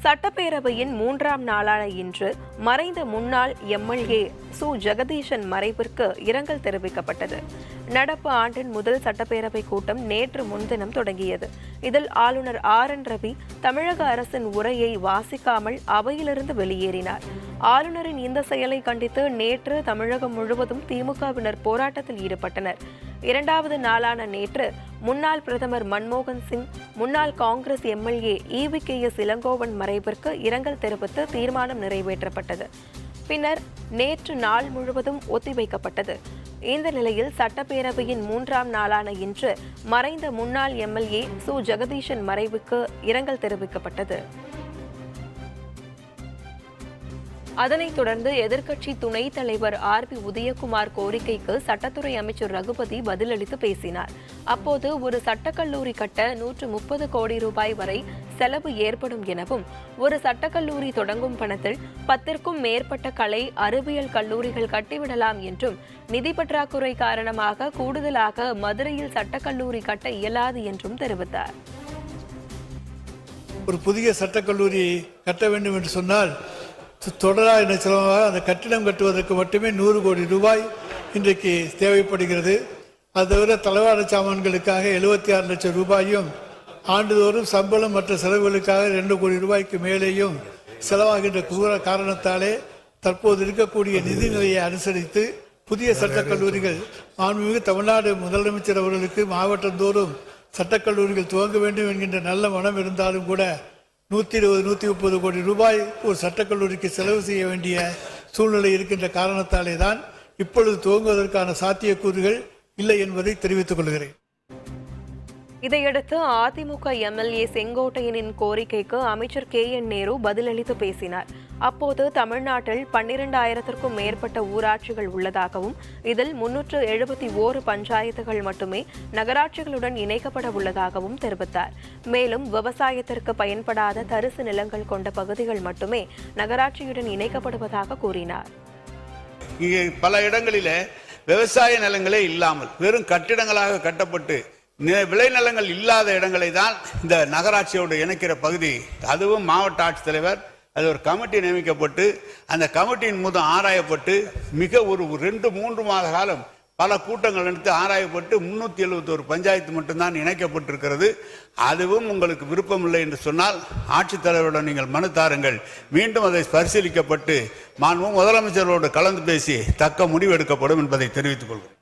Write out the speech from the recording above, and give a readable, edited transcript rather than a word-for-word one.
சட்டப்பேரவையின் 3ஆம் நாளான இன்று மறைந்த முன்னாள் எம்எல்ஏ சு ஜெகதீசன் மறைவிற்கு இரங்கல் தெரிவிக்கப்பட்டது. நடப்பு ஆண்டின் முதல் சட்டப்பேரவை கூட்டம் நேற்று முன்தினம் தொடங்கியது. இதில் ஆளுநர் RN ரவி தமிழக அரசின் உரையை வாசிக்காமல் அவையிலிருந்து வெளியேறினார். ஆளுநரின் இந்த செயலை கண்டித்து நேற்று தமிழகம் முழுவதும் திமுகவினர் போராட்டத்தில் ஈடுபட்டனர். 2வது நாளான நேற்று முன்னாள் பிரதமர் மன்மோகன் சிங், முன்னாள் காங்கிரஸ் எம்எல்ஏ EVKS இளங்கோவன் மறைவிற்கு இரங்கல் தெரிவித்து தீர்மானம் நிறைவேற்றப்பட்டது. பின்னர் நேற்று நாள் முழுவதும் ஒத்திவைக்கப்பட்டது. இந்த நிலையில் சட்டப்பேரவையின் 3ஆம் நாளான இன்று மறைந்த முன்னாள் எம்எல்ஏ சு ஜெகதீசன் மறைவுக்கு இரங்கல் தெரிவிக்கப்பட்டது. அதனைத் தொடர்ந்து எதிர்க்கட்சி துணைத் தலைவர் RB உதயகுமார் கோரிக்கைக்கு சட்டத்துறை அமைச்சர் ரகுபதி பதிலளித்து பேசினார். அப்போது ஒரு சட்டக்கல்லூரி கட்ட 130 கோடி ரூபாய் வரை செலவு ஏற்படும் எனவும், ஒரு சட்டக்கல்லூரி தொடங்கும் பணத்தில் 10க்கும் மேற்பட்ட கலை அறிவியல் கல்லூரிகள் கட்டிவிடலாம் என்றும், நிதி பற்றாக்குறை காரணமாக கூடுதலாக மதுரையில் சட்டக்கல்லூரி கட்ட இயலாது என்றும் தெரிவித்தார். ஒரு புதிய சட்டக்கல்லூரி கட்ட வேண்டும் என்று சொன்னால் தொடராக என்ன செலவாக அந்த கட்டிடம் கட்டுவதற்கு மட்டுமே 100 கோடி ரூபாய் இன்றைக்கு தேவைப்படுகிறது. அது தவிர தளவாட சாமான்களுக்காக 76 லட்சம் ரூபாயும், ஆண்டுதோறும் சம்பளம் மற்ற செலவுகளுக்காக 2 கோடி ரூபாய்க்கு மேலேயும் செலவாகின்ற காரணத்தாலே தற்போது இருக்கக்கூடிய நிதிநிலையை அனுசரித்து புதிய சட்டக்கல்லூரிகள் மாண்புமிகு தமிழ்நாடு முதலமைச்சர் அவர்களுக்கு மாவட்டந்தோறும் சட்டக்கல்லூரிகள் துவங்க வேண்டும் என்கின்ற நல்ல மனம் இருந்தாலும் கூட 120-130 கோடி ரூபாய் ஒரு சட்டக்கல்லூரிக்கு செலவு செய்ய வேண்டிய சூழ்நிலை இருக்கின்ற காரணத்தாலே தான் இப்பொழுது துவங்குவதற்கான சாத்தியக்கூறுகள் இல்லை என்பதை தெரிவித்துக் கொள்கிறேன். இதையடுத்து அதிமுக எம்எல்ஏ செங்கோட்டையனின் கோரிக்கைக்கு அமைச்சர் KN நேரு பதிலளித்து பேசினார். அப்போது தமிழ்நாட்டில் 12,000க்கும் மேற்பட்ட ஊராட்சிகள் உள்ளதாகவும், இதில் 371 பஞ்சாயத்துகள் மட்டுமே நகராட்சிகளுடன் இணைக்கப்பட உள்ளதாகவும் தெரிவித்தார். மேலும் விவசாயத்திற்கு பயன்படாத தரிசு நிலங்கள் கொண்ட பகுதிகள் மட்டுமே நகராட்சியுடன் இணைக்கப்படுவதாக கூறினார். இங்கே பல இடங்களிலே விவசாய நிலங்களே இல்லாமல் வெறும் கட்டிடங்களாக கட்டப்பட்டு விளைநிலங்கள் இல்லாத இடங்களை தான் இந்த நகராட்சியோடு இணைக்கிற பகுதி. அதுவும் மாவட்ட ஆட்சித்தலைவர் அது ஒரு கமிட்டி நியமிக்கப்பட்டு அந்த கமிட்டியின் மூலம் ஆராயப்பட்டு மிக ஒரு 2-3 மாத காலம் பல கூட்டங்கள் நடத்தி ஆராயப்பட்டு 371 பஞ்சாயத்து மட்டும்தான் இணைக்கப்பட்டிருக்கிறது. அதுவும் உங்களுக்கு விருப்பமில்லை என்று சொன்னால் ஆட்சித்தலைவருடன் நீங்கள் மனு தாருங்கள். மீண்டும் அதை பரிசீலிக்கப்பட்டு மாண்புமிகு முதலமைச்சரோடு கலந்து பேசி தக்க முடிவு எடுக்கப்படும் என்பதை தெரிவித்துக் கொள்கிறேன்.